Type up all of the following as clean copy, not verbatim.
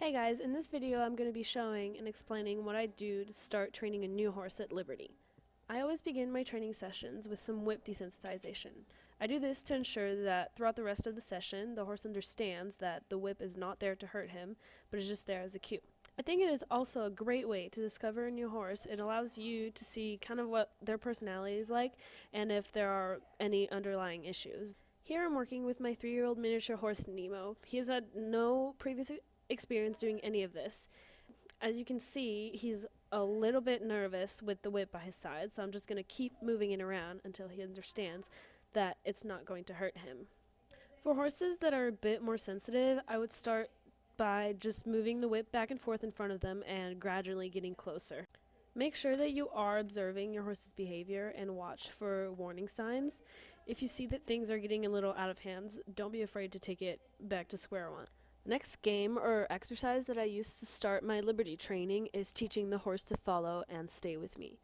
Hey guys, in this video I'm going to be showing and explaining what I do to start training a new horse at Liberty. I always begin my training sessions with some whip desensitization. I do this to ensure that throughout the rest of the session the horse understands that the whip is not there to hurt him, but is just there as a cue. I think it is also a great way to discover a new horse. It allows you to see kind of what their personality is like and if there are any underlying issues. Here I'm working with my 3-year-old miniature horse Nemo. He has had no previous experience doing any of this. As you can see, he's a little bit nervous with the whip by his side, so I'm just going to keep moving it around until he understands that it's not going to hurt him. For horses that are a bit more sensitive, I would start by just moving the whip back and forth in front of them and gradually getting closer. Make sure that you are observing your horse's behavior and watch for warning signs. If you see that things are getting a little out of hands, don't be afraid to take it back to square one. The next game or exercise that I use to start my Liberty training is teaching the horse to follow and stay with me.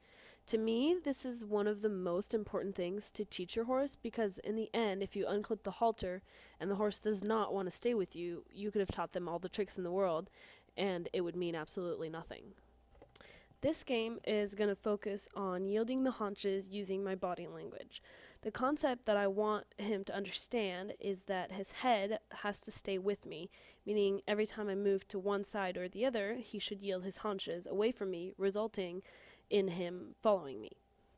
To me, this is one of the most important things to teach your horse, because in the end, if you unclip the halter and the horse does not want to stay with you, you could have taught them all the tricks in the world and it would mean absolutely nothing. This game is going to focus on yielding the haunches using my body language. The concept that I want him to understand is that his head has to stay with me, meaning every time I move to one side or the other, he should yield his haunches away from me, resulting in him following me.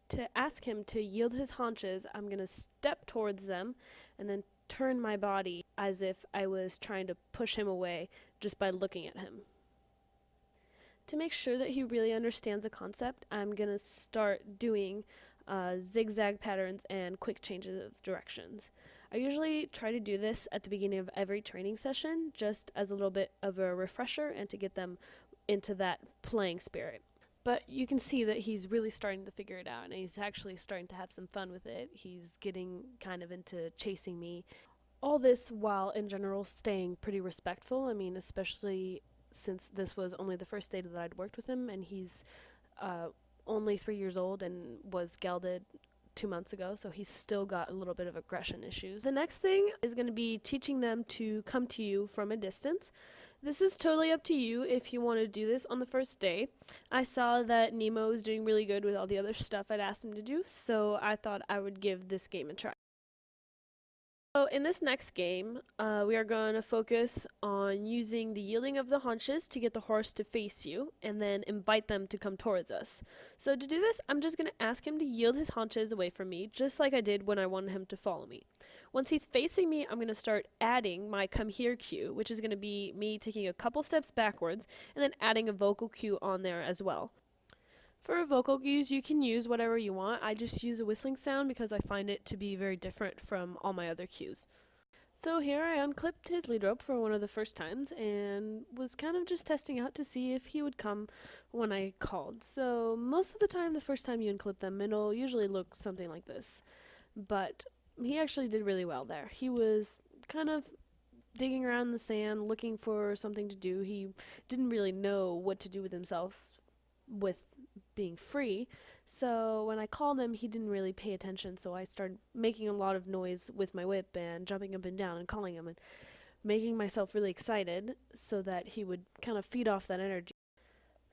To ask him to yield his haunches, I'm going to step towards them and then turn my body as if I was trying to push him away just by looking at him. To make sure that he really understands the concept, I'm going to start doing zigzag patterns and quick changes of directions. I usually try to do this at the beginning of every training session, just as a little bit of a refresher and to get them into that playing spirit. But you can see that he's really starting to figure it out, and he's actually starting to have some fun with it. He's getting kind of into chasing me. All this while, in general, staying pretty respectful. I mean, especially since this was only the first day that I'd worked with him, and he's only 3 years old and was gelded 2 months ago, so he's still got a little bit of aggression issues. The next thing is going to be teaching them to come to you from a distance. This is totally up to you if you want to do this on the first day. I saw that Nemo was doing really good with all the other stuff I'd asked him to do, so I thought I would give this game a try. So in this next game, we are going to focus on using the yielding of the haunches to get the horse to face you and then invite them to come towards us. So to do this, I'm just going to ask him to yield his haunches away from me, just like I did when I wanted him to follow me. Once he's facing me, I'm going to start adding my come here cue, which is going to be me taking a couple steps backwards and then adding a vocal cue on there as well. For vocal cues, you can use whatever you want. I just use a whistling sound because I find it to be very different from all my other cues. So here I unclipped his lead rope for one of the first times and was kind of just testing out to see if he would come when I called. So most of the time, the first time you unclip them, it'll usually look something like this. But he actually did really well there. He was kind of digging around in the sand, looking for something to do. He didn't really know what to do with himself with being free, so when I called him, he didn't really pay attention, so I started making a lot of noise with my whip and jumping up and down and calling him and making myself really excited so that he would kind of feed off that energy.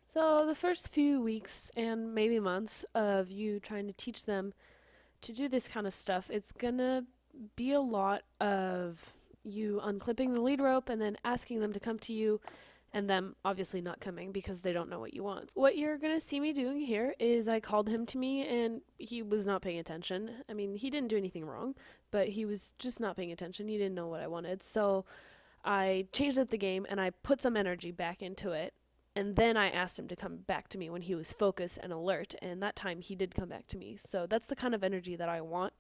So the first few weeks and maybe months of you trying to teach them to do this kind of stuff, it's gonna be a lot of you unclipping the lead rope and then asking them to come to you, and them obviously not coming because they don't know what you want. What you're going to see me doing here is I called him to me and he was not paying attention. I mean, he didn't do anything wrong, but he was just not paying attention. He didn't know what I wanted. So I changed up the game and I put some energy back into it. And then I asked him to come back to me when he was focused and alert, and that time he did come back to me. So that's the kind of energy that I want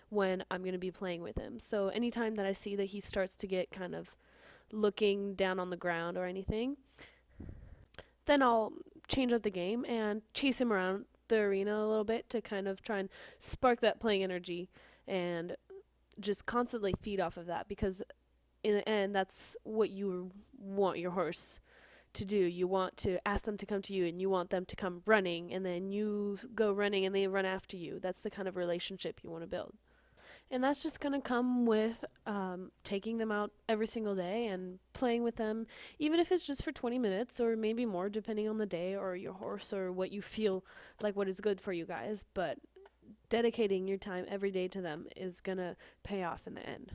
when I'm going to be playing with him. So anytime that I see that he starts to get kind of looking down on the ground or anything, then I'll change up the game and chase him around the arena a little bit to kind of try and spark that playing energy and just constantly feed off of that, because in the end that's what you want your horse to do. You want to ask them to come to you and you want them to come running, and then you go running and they run after you. That's the kind of relationship you want to build. And that's just going to come with taking them out every single day and playing with them, even if it's just for 20 minutes or maybe more, depending on the day or your horse or what you feel like what is good for you guys. But dedicating your time every day to them is going to pay off in the end.